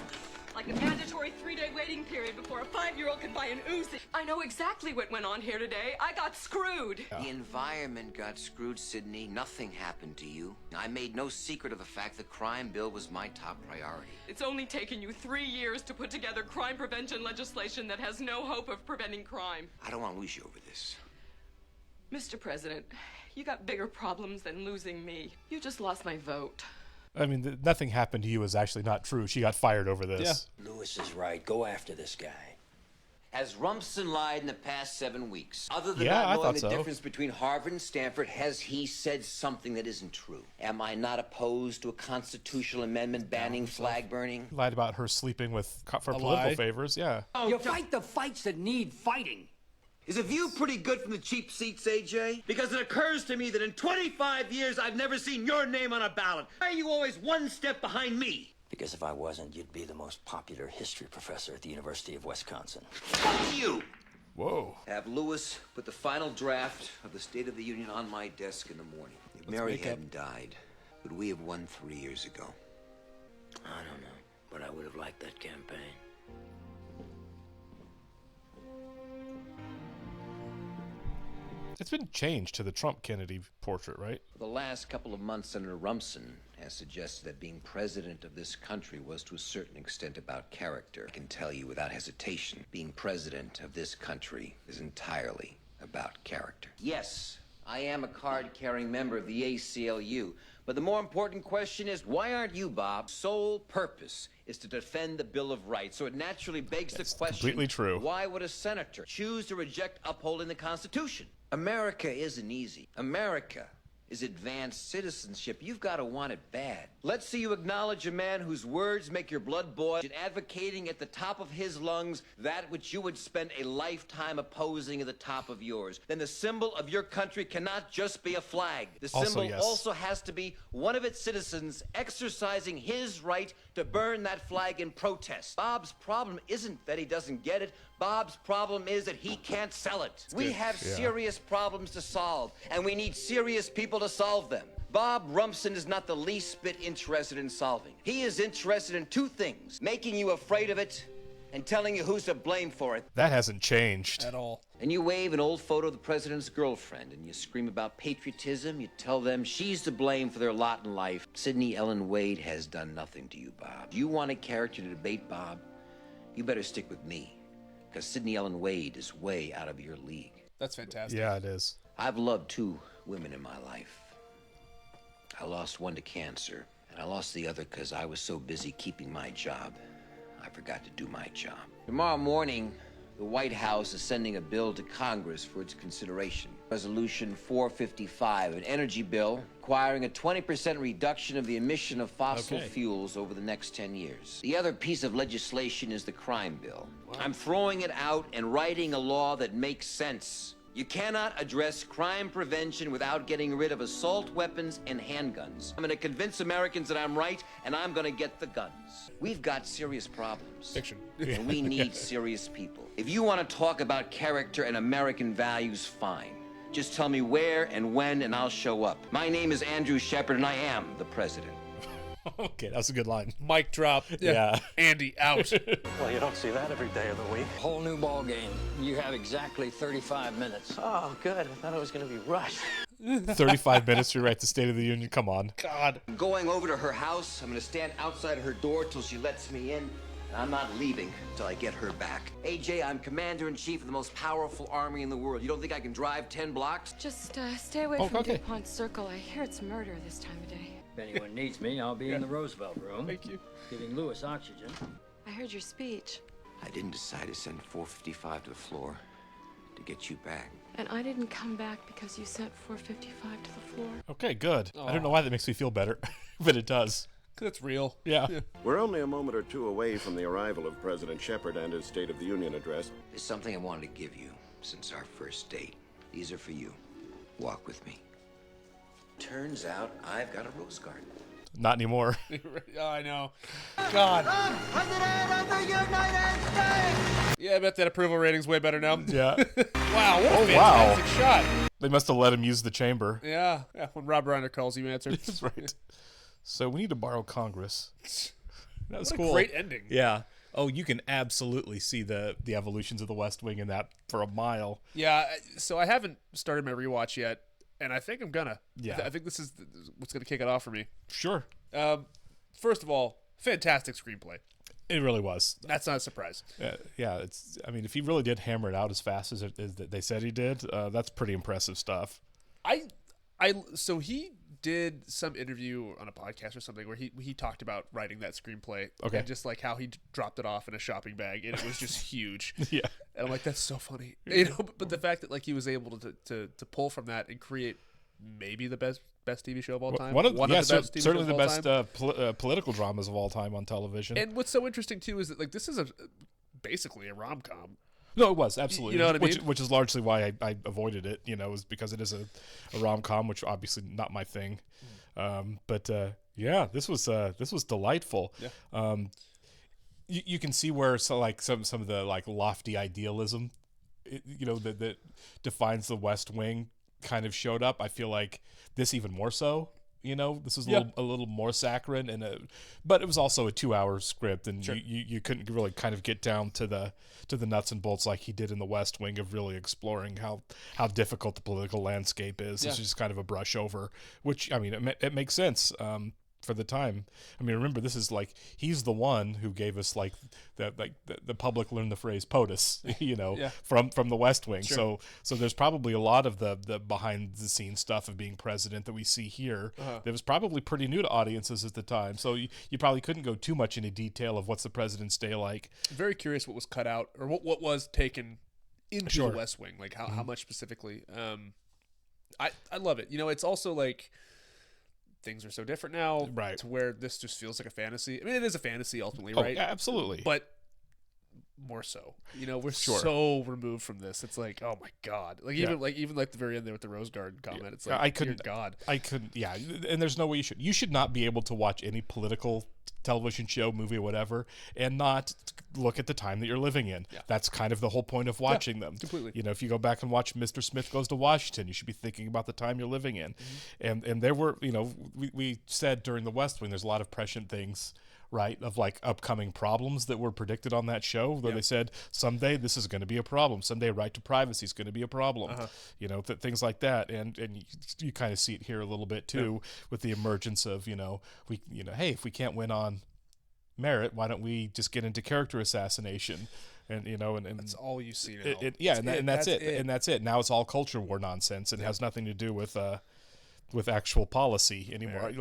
Like a mandatory 3-day waiting period before a 5-year-old can buy an Uzi. I know exactly what went on here today. I got screwed. The environment got screwed, Sydney. Nothing happened to you. I made no secret of the fact the crime bill was my top priority. It's only taken you 3 years to put together crime prevention legislation that has no hope of preventing crime. I don't want to lose you over this. Mr. President, you got bigger problems than losing me. You just lost my vote. I mean, nothing happened to you is actually not true. She got fired over this. Yeah. Lewis is right. Go after this guy. Has Rumson lied in the past 7 weeks? Other than not knowing the difference between Harvard and Stanford, has he said something that isn't true? Am I not opposed to a constitutional amendment banning flag burning? Lied about her sleeping with for political favors. Yeah. You fight the fights that need fighting. Is the view pretty good from the cheap seats, AJ? Because it occurs to me that in 25 years, I've never seen your name on a ballot. Why are you always one step behind me? Because if I wasn't, you'd be the most popular history professor at the University of Wisconsin. Fuck you! Whoa. Have Lewis put the final draft of the State of the Union on my desk in the morning. If Mary hadn't died, would we have won 3 years ago? I don't know, but I would have liked that campaign. It's been changed to the Trump-Kennedy portrait, right? For the last couple of months, Senator Rumson has suggested that being president of this country was to a certain extent about character. I can tell you without hesitation, being president of this country is entirely about character. Yes, I am a card-carrying member of the ACLU, but the more important question is, why aren't you, Bob? Sole purpose is to defend the Bill of Rights, so it naturally begs the question, completely true. Why would a senator choose to reject upholding the Constitution? America isn't easy. America is advanced citizenship. You've got to want it bad. Let's see you acknowledge a man whose words make your blood boil in advocating at the top of his lungs that which you would spend a lifetime opposing at the top of yours. Then the symbol of your country cannot just be a flag. The symbol also has to be one of its citizens exercising his right to burn that flag in protest. Bob's problem isn't that he doesn't get it. Bob's problem is that he can't sell it. We have serious problems to solve, and we need serious people to solve them. Bob Rumson is not the least bit interested in solving. He is interested in two things: making you afraid of it and telling you who's to blame for it. That hasn't changed at all. And you wave an old photo of the president's girlfriend, and you scream about patriotism. You tell them she's to blame for their lot in life. Sidney Ellen Wade has done nothing to you, Bob. Do you want a character to debate, Bob? You better stick with me, because Sidney Ellen Wade is way out of your league. That's fantastic. Yeah, it is. I've loved 2 women in my life. I lost one to cancer, and I lost the other because I was so busy keeping my job, I forgot to do my job. Tomorrow morning, the White House is sending a bill to Congress for its consideration. Resolution 455, an energy bill requiring a 20% reduction of the emission of fossil fuels over the next 10 years. The other piece of legislation is the crime bill. I'm throwing it out and writing a law that makes sense. You cannot address crime prevention without getting rid of assault weapons and handguns. I'm going to convince Americans that I'm right, and I'm going to get the guns. We've got serious problems. Fiction. And we need serious people. If you want to talk about character and American values, fine. Just tell me where and when, and I'll show up. My name is Andrew Shepard, and I am the president. Okay, that's a good line. Mic drop. Yeah. Andy out. Well, you don't see that every day of the week. Whole new ball game. You have exactly 35 minutes. Oh, good. I thought it was going to be rushed. 35 minutes to write the State of the Union. Come on. God. I'm going over to her house. I'm going to stand outside her door till she lets me in. And I'm not leaving until I get her back. AJ, I'm commander-in-chief of the most powerful army in the world. You don't think I can drive 10 blocks? Just stay away from DuPont Circle. I hear it's murder this time of day. If anyone needs me, I'll be in the Roosevelt room. Thank you. Giving Lewis oxygen. I heard your speech. I didn't decide to send 455 to the floor to get you back. And I didn't come back because you sent 455 to the floor. Okay, good. I don't know why that makes me feel better, but it does. That's real. Yeah. We're only a moment or two away from the arrival of President Shepard and his State of the Union address. There's something I wanted to give you since our first date. These are for you. Walk with me. Turns out I've got a rose garden. Not anymore. Oh, I know. God. President of the United States! Yeah, I bet that approval rating's way better now. Yeah. Wow, what a fantastic shot. They must have let him use the chamber. Yeah. When Rob Reiner calls, you answer. That's right. So we need to borrow Congress. That was cool. Great ending. Yeah. Oh, you can absolutely see the evolutions of the West Wing in that for a mile. Yeah, so I haven't started my rewatch yet, and I think I'm gonna. Yeah. I think this is what's gonna kick it off for me. Sure. First of all, fantastic screenplay. It really was. That's not a surprise. Yeah, it's. I mean, if he really did hammer it out as fast as they said he did, that's pretty impressive stuff. So he did some interview on a podcast or something where he talked about writing that screenplay. Okay. And just like how he dropped it off in a shopping bag and it was just huge. Yeah. And I'm like, that's so funny. But the fact that like he was able to pull from that and create maybe the best TV show of all time. One of the best TV certainly the best political dramas of all time on television. And what's so interesting too is that like this is basically a rom-com. No, it was absolutely. You know what I mean? Which is largely why I avoided it. Is because it is a rom-com, which obviously not my thing. But this was delightful. Yeah. You can see where some of the like lofty idealism, that defines the West Wing kind of showed up. I feel like this even more so. This is a little more saccharine, but it was also a 2-hour script, and sure. you couldn't really kind of get down to the nuts and bolts like he did in the West Wing of really exploring how difficult the political landscape is. Yeah. It's just kind of a brush over, which I mean it makes sense. For the time. I mean, remember, this is like he's the one who gave us like the public learned the phrase POTUS, Yeah. from the West Wing. Sure. So there's probably a lot of the behind the scenes stuff of being president that we see here that was probably pretty new to audiences at the time. So you probably couldn't go too much into detail of what's the president's day like. I'm very curious what was cut out or what was taken into Sure. the West Wing, like how much specifically. I love it. It's also like things are so different now, right? To where this just feels like a fantasy. I mean, it is a fantasy ultimately, Oh, right? absolutely. But more so, we're Sure. so removed from this. It's like, oh my god, like Yeah. even the very end there with the Rose Garden comment. It's like, I couldn't. dear God, I couldn't. Yeah, and there's no way you should not be able to watch any political television show, movie, or whatever, and not look at the time that you're living in. Yeah. That's kind of the whole point of watching them. Completely. If you go back and watch Mr. Smith Goes to Washington, you should be thinking about the time you're living in. And there were, we said during the West Wing, there's a lot of prescient things, right, of like upcoming problems that were predicted on that show where they said someday this is going to be a problem, someday right to privacy is going to be a problem, things like that. And you kind of see it here a little bit too with the emergence of hey, if we can't win on merit, why don't we just get into character assassination? And that's all you see now. That's it. And that's it. Now it's all culture war nonsense and has nothing to do with actual policy anymore.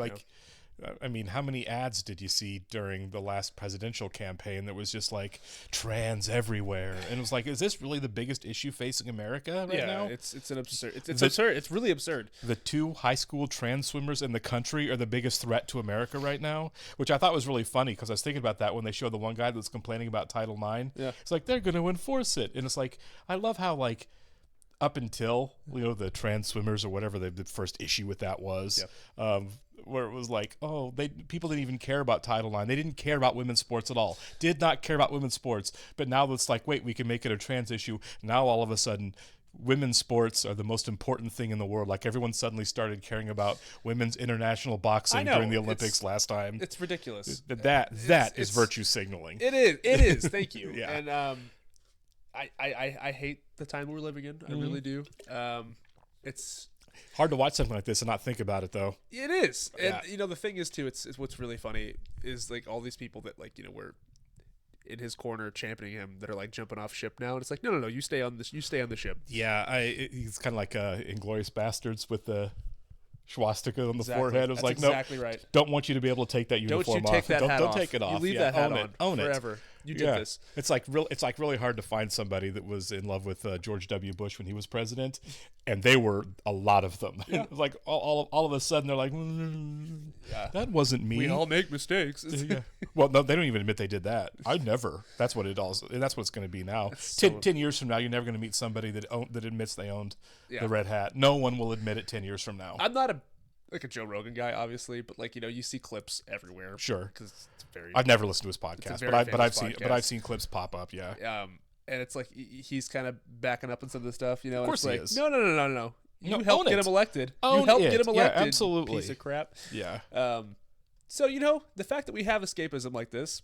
I mean, how many ads did you see during the last presidential campaign that was just like trans everywhere? And it was like, is this really the biggest issue facing America right now? It's an absurd. It's absurd. It's really absurd. The 2 high school trans swimmers in the country are the biggest threat to America right now, which I thought was really funny because I was thinking about that when they showed the one guy that was complaining about Title IX. Yeah. It's like, they're going to enforce it. And it's like, I love how like up until, the trans swimmers or whatever the first issue with that was, where it was like, people didn't even care about Title IX. They didn't care about women's sports at all. Did not care about women's sports. But now it's like, wait, we can make it a trans issue. Now all of a sudden, women's sports are the most important thing in the world. Like everyone suddenly started caring about women's international boxing during the Olympics last time. It's ridiculous. That is virtue signaling. It is. Thank you. Yeah. And I hate the time we're living in. I really do. It's hard to watch something like this and not think about it, though. It is. And Yeah. the thing is too, it's what's really funny is like all these people that like were in his corner championing him that are like jumping off ship now, and it's like no, you stay on this. You stay on the ship. Yeah, he's kind of like Inglourious Bastards with the swastika on the forehead. It was That's like, exactly right. Don't want you to be able to take that uniform Don't you take off. that hat don't off. take it off. You leave Yeah, that hat own on it. Own forever. it. You did this. It's like really hard to find somebody that was in love with George W. Bush when he was president, and they were a lot of them. Yeah. Like all of a sudden they're like, that wasn't me. We all make mistakes. Yeah. Well, no, they don't even admit they did that. I never. That's what it all. And that's what it's going to be now. 10 years from now, you're never going to meet somebody that admits they owned the red hat. No one will admit it 10 years from now. I'm not a like a Joe Rogan guy, obviously, but like, you know, you see clips everywhere. Sure. Because it's very. I've never listened to his podcast, but I've seen clips pop up. Yeah. And it's like he's kind of backing up on some of the stuff, you know. Of course it's he like, is. No. You helped get him elected. You helped get him elected. Yeah, absolutely. Piece of crap. Yeah. So, you know, the fact that we have escapism like this,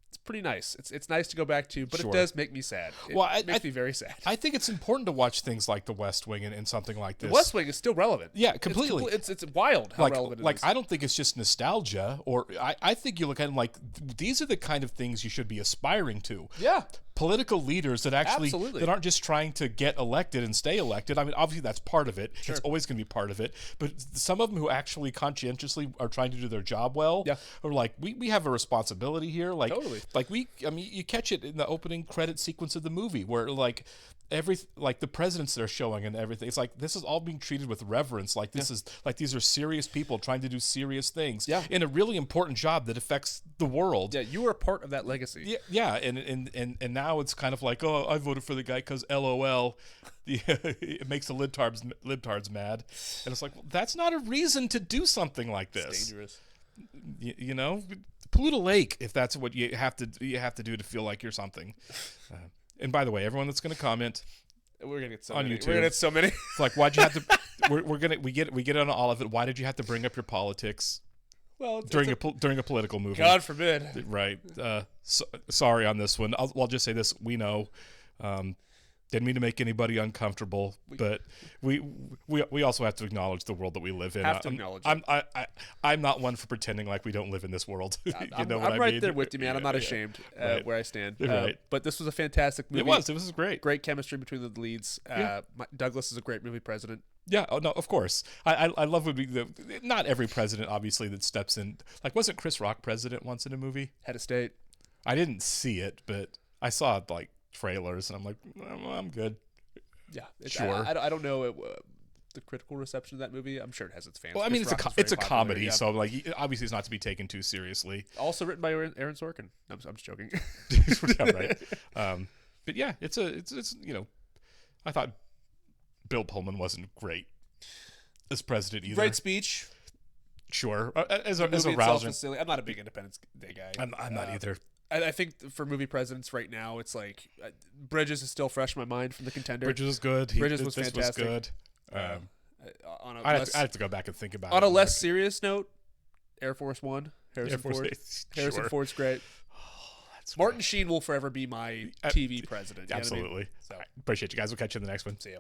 it's pretty nice. It's nice to go back to, but Sure. it does make me sad. It makes me very sad. I think it's important to watch things like The West Wing and something like this. The West Wing is still relevant. Yeah, completely. It's wild how relevant it is. I don't think it's just nostalgia, or I think you look at them like these are the kind of things you should be aspiring to. Yeah. Political leaders that actually Absolutely. that aren't just trying to get elected and stay elected. I mean, obviously that's part of it. Sure. It's always going to be part of it. But some of them who actually conscientiously are trying to do their job well, are like, we have a responsibility here. Like, totally. Like you catch it in the opening credit sequence of the movie where like the presidents they're showing and everything. It's like this is all being treated with reverence. Like this is like these are serious people trying to do serious things in a really important job that affects the world. Yeah, you were a part of that legacy. Yeah, and now it's kind of like, oh, I voted for the guy because LOL, it makes the libtards mad, and it's like, well, that's not a reason to do something like this. It's dangerous. You know, pollute a lake if that's what you have to do to feel like you're something. And by the way, everyone that's going to comment, we're gonna get so on many. YouTube. We're gonna get so many. It's like, why'd you have to? we get on all of it. Why did you have to bring up your politics? Well, during a political movie. God forbid. Right. Sorry on this one. I'll just say this. We know. Didn't mean to make anybody uncomfortable, but we also have to acknowledge the world that we live in. Have to acknowledge it. I'm not one for pretending like we don't live in this world. I'm right there with you, man. I'm not ashamed where I stand. Right. But this was a fantastic movie. It was great. Great chemistry between the leads. Douglas is a great movie president. Yeah. Oh no, of course. I love not every president obviously that steps in. Like, wasn't Chris Rock president once in a movie? Head of state. I didn't see it, but I saw like trailers, and I'm like, I'm good. Yeah, sure. I don't know the critical reception of that movie. I'm sure it has its fans. Well, I mean, it's a comedy, so like obviously it's not to be taken too seriously. Also written by Aaron Sorkin. I'm just joking. Yeah, right. But yeah, it's you know, I thought Bill Pullman wasn't great as president either. Great speech. Sure, as a rousing. I'm not a big Independence Day guy. I'm not either. I think for movie presidents right now, it's like Bridges is still fresh in my mind from The Contender. Bridges was good. Bridges was fantastic. Was good. I'd have to go back and think about it. On a less serious note, Air Force One, Harrison Ford's great. Martin Sheen will forever be my TV president. Absolutely. You know what I mean? Appreciate you guys. We'll catch you in the next one. See ya.